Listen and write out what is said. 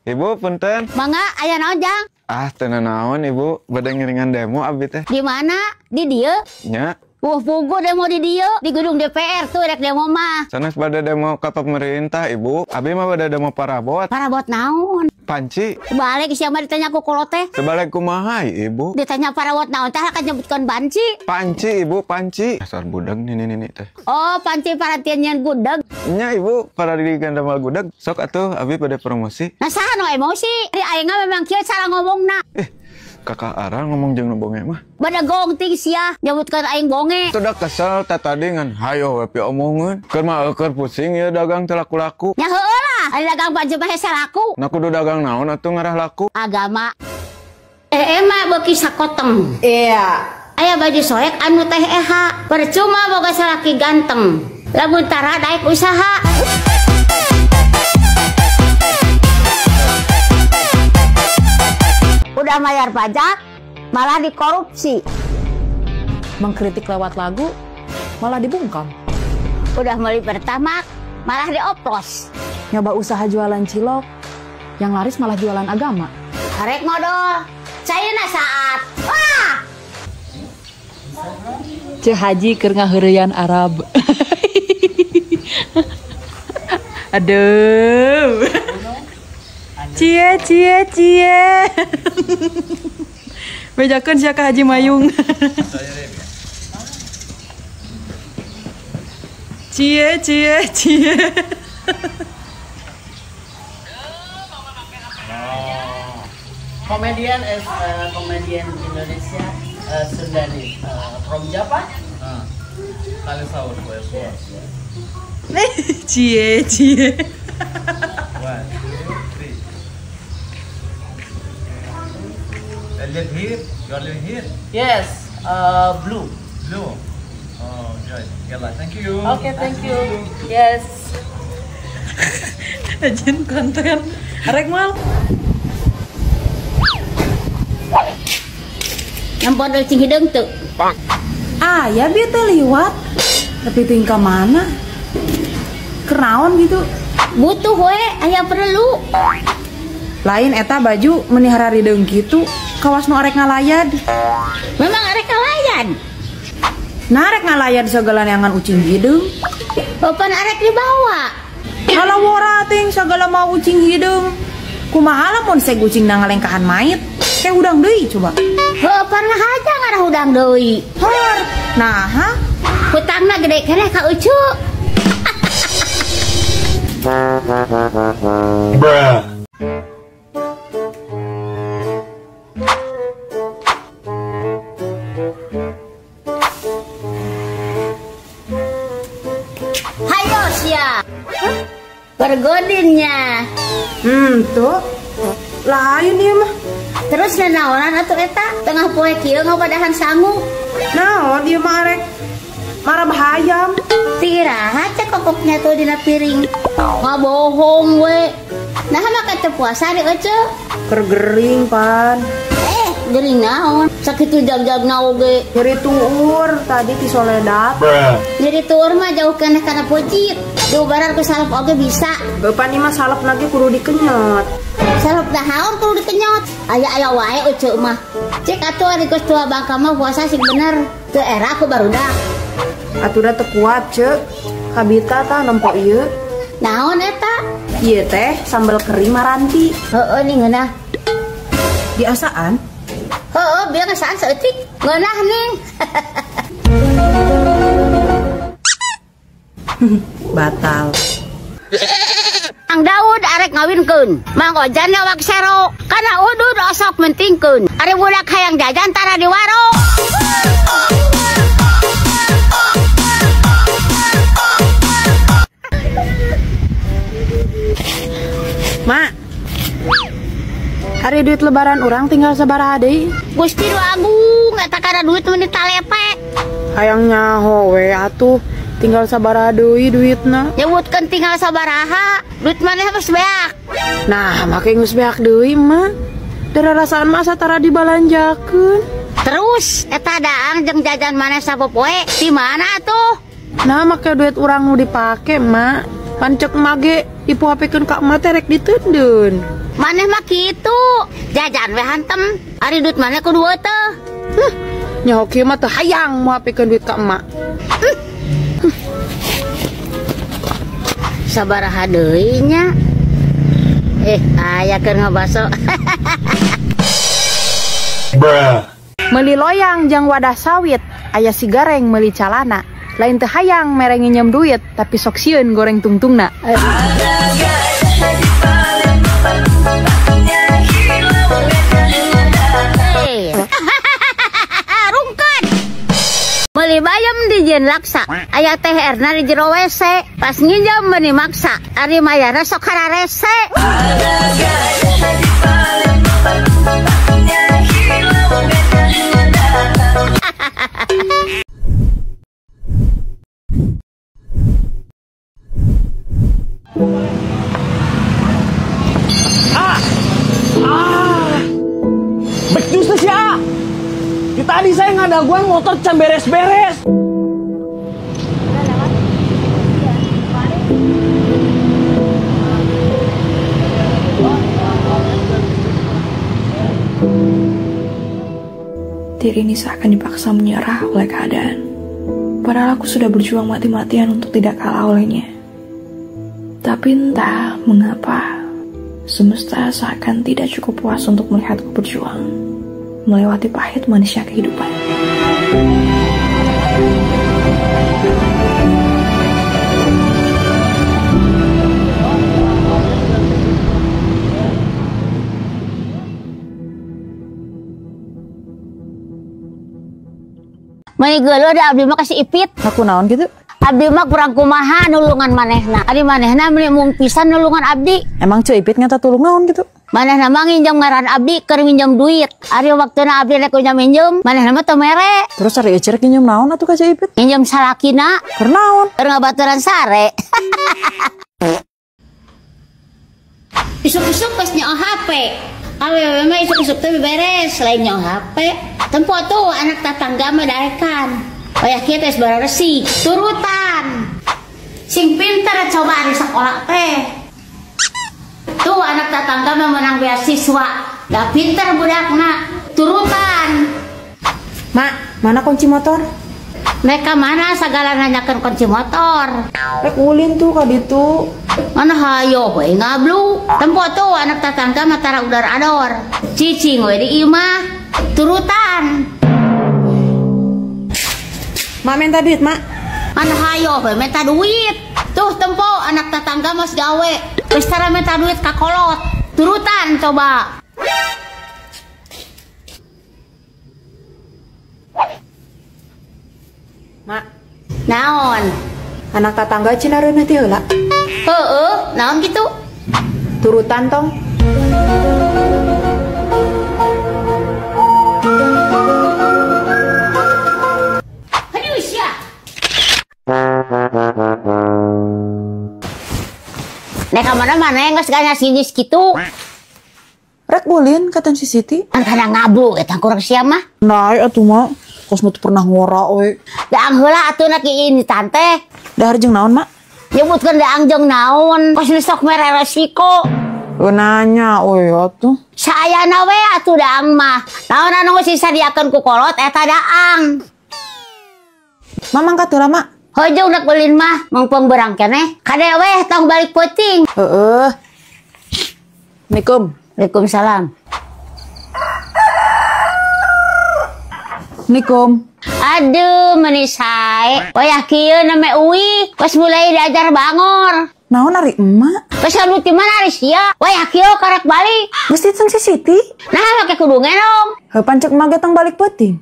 Ibu, punten. Mangga, aya naon Jang? Ah, tenan naon Ibu, bade ngiringan demo abi teh. Di mana? Di dieu? Nya, Pugu demo di dieu, di gedung DPR tuh rek demo mah. sanes bade demo ka pemerintah Ibu. Abi mah bade demo parabot. Parabot naon? Panci, Balik siapa ditanya ku kulo teh? sebalik kumaha Ibu? Ditanya parabot naon teh akan nyebutkan banci. Panci Ibu, panci. Asal budak nini teh. Oh, panci paratiannya gudeg. Nya Ibu, para di gandamal gudag. Sok atuh abi bade promosi. Nah saha no emosi? Di aing memang kieu salah ngomongna. Kakak Ara ngomong jeung nu bonge mah. Bada gongting sia, nyebutkan aing bonge. Sudah kesel tadi ngan hayo we pi omongeun. Keur mah keur pusing ya dagang teu laku-laku. Nya heueuh lah, ari dagang baju mah hese laku. Na kudu dagang naon atuh ngarah laku? Agama. Mah beuki sakoteng. Iya. Aya baju soek anu teh percuma boga salaki ganteng. Lamun tara daek usaha. Udah bayar pajak, malah dikorupsi. Mengkritik lewat lagu, malah dibungkam. Udah beli pertamax, malah dioplos. Nyoba usaha jualan cilok, yang laris malah jualan agama. Arek modal, cayeuna saat. Wah! Ceh Haji keur ngaheureyan Arab. Aduh. Cie. Bejakeun sia ka Haji Mayung. Cie. Comedian is comedian Indonesia, Sundanese, from Japan. Kali sahur, Cie. 1, 2, 3. Live here, you are living here. Yes, blue. Blue. Oh, good. Yalla, thank you. Okay, thank you. Yes. Ajen konten. Arek mal. Nyampon cing hideung teu. Ah, ya bieu teh liwat. Tapi tingkah mana? Kenaon gitu. Butuh we, aya perlu. Lain eta baju menihara rideung kitu, kawas nu arek ngalayad. Memang arek kalayan. Nah arek ngalayad sagala neangan ucing hideung. Papan arek dibawa. Kalau wora ting sagala mau ucing hideung. Kumaha lamun seg ucing nangalengkahan mayit? Kayak udang deui coba. Papan mah aja ngarah udang deui. Hor. Nah, ha? Hutangna gede keneh ka ucu. Hayo sia. Pergodinnya. Tuh. Lain ieu mah. Terus nanaonan atuh eta tengah poe kieu ngobadahan sangu. Naon ieu mah arek marah bahayam. Tiraha cek kokoknya tuh dina piring. Ngabohong we. Nah maka teu puasa di ece. Kergering pan. Gering naon? Sakitu jag-jagna oge. Nyeri tuur tadi ti Soledad. Jadi tuur mah jauh keneh kana pojit. Diobaran ku salep oge bisa. Beupan ieu mah salep lagi kudu dikenyot. Salep dahaon kudu dikenyot. Aya wae ucu mah. Cek atuh ari geus tua bangka mah puasa sing bener. Teu era aku barudak. Atuda teu kuat ceuk. Kabita tah nempo ieu. Naon eta? Ieu teh sambal kering maranti. Heueuh nih ngeunah. Biasaan? Heueuh biar kesaan saeutik. Ngeunah ning. Batal. Ang Daud arek ngawinkeun. Mang Ojan nyawak sero. Kana udud osok mentingkeun. Ari budak hayang jajan tara di warung. Mak. Hari duit lebaran orang tinggal sabaraha deui? Gusti nu agung eta kana duit nu ditalepe. Hayang nyaho we atuh. Tinggal sabaraha deui duitna. Nyebutkeun tinggal sabaraha, duit maneh geus beak. Nah, make geus beak deui mah. Dararasaan mah satara dibalanjakeun. Terus eta daang jeung jajan maneh sapopoe di mana tuh? Nah, make duit urang nu dipake, Mak. Pancek mage dipuapekeun ka emak teh rek ditundun. Maneh mah kitu. Jajan we hantem. Ari duit maneh kudu teu. Nyaho kieu mah teu hayang muapekeun duit ka emak. Sabaraha deui nya. Aya keur ngabaso. Meuli loyang jang wadah sawit, aya si gareng meuli calana. Lain teu hayang mere nginjem duit, tapi sok sieun goreng tungtungna. Rungkat. Meuli bayam di jeun laksa, aya THR-na di jero WC. Pas nginjem meuni maksa, ari mayana sok hararese. Becus tuh ya. Tadi saya ngadaguan motor can beres-beres. Diri ini seakan dipaksa menyerah oleh keadaan. Padahal aku sudah berjuang mati-matian untuk tidak kalah olehnya. Tapi entah mengapa, semesta seakan tidak cukup puas untuk melihatku berjuang, melewati pahit manisnya kehidupan. Mani geuleuh da abdi mah kasih ipit. Aku naon gitu? Abdi mah kurang kumaha nulungan manehna. Ari manehna meuli mung pisan nulungan abdi. Emang cuy ipit ngata tulung naon gitu? Manehna mah nginjem ngaran abdi keur minjem duit. Ari waktuna abdi rek minjem, manehna mah teu mere. Terus ari euceuk nginjem naon atuh ka cuy ipit? Nginjem salakina Keur naon? keur ngabaturan sare. Isuk-isuk pas nyaho HP. Awewe mah isuk-isuk teh beres, lain nyaho HP. Tempo tuh anak tetangga mah daekan. Wayah kieu teh bararesi, turutan. Sing pinter coba di sekolah teh. Tuh anak tetangga mah menang beasiswa. Da pinter budakna, turutan. Mak, mana kunci motor? Mereka mana sagala nanyakeun kunci motor. Rek ulin tuh ka ditu. Mana hayo we ngablu. Tempo tuh anak tetangga mah tara udar ador. Cicing we di imah, turutan. Mak minta duit, Mak. Mana hayo we minta duit. Tuh tempo anak tetangga mas gawe. Wis tara minta duit ka kolot. Turutan coba. Mak, Naon? anak tetangga Cinareuna teh heula. Heeh, naon gitu? Turutan tong. Aduh sia. Nek mana-mana yang geus ganya sinis kitu. Rek ulin katan si Siti. Antara ngablu eta kurang sia mah. Naik atuh Mak. Kos mah teu pernah ngora we. Daang heula atuh ki ini tante. Dahar jeung naon, Mak? Nyebutkeun daang jeung naon. Kos sok mere resiko. Nanya we atuh. Saayana we atuh daang mah. Naon anu geus disadiakeun ku kolot eta daang. Mamang ka teu lama. Hojong dak ulin mah mangpung berang keneh. Kade we tong balik peuting. Heeh. Assalamualaikum. Waalaikumsalam. Assalamualaikum. Aduh menisai. Wayah kieu na me uwi. Pas mulai diajar bangor. Naon ari emak? Pas anu ti mana ari sia. Wayah kieu karek balik. Mesti tong si Siti. Nah make kudu ngenong. Heuh pancek emak ge tong balik peuting.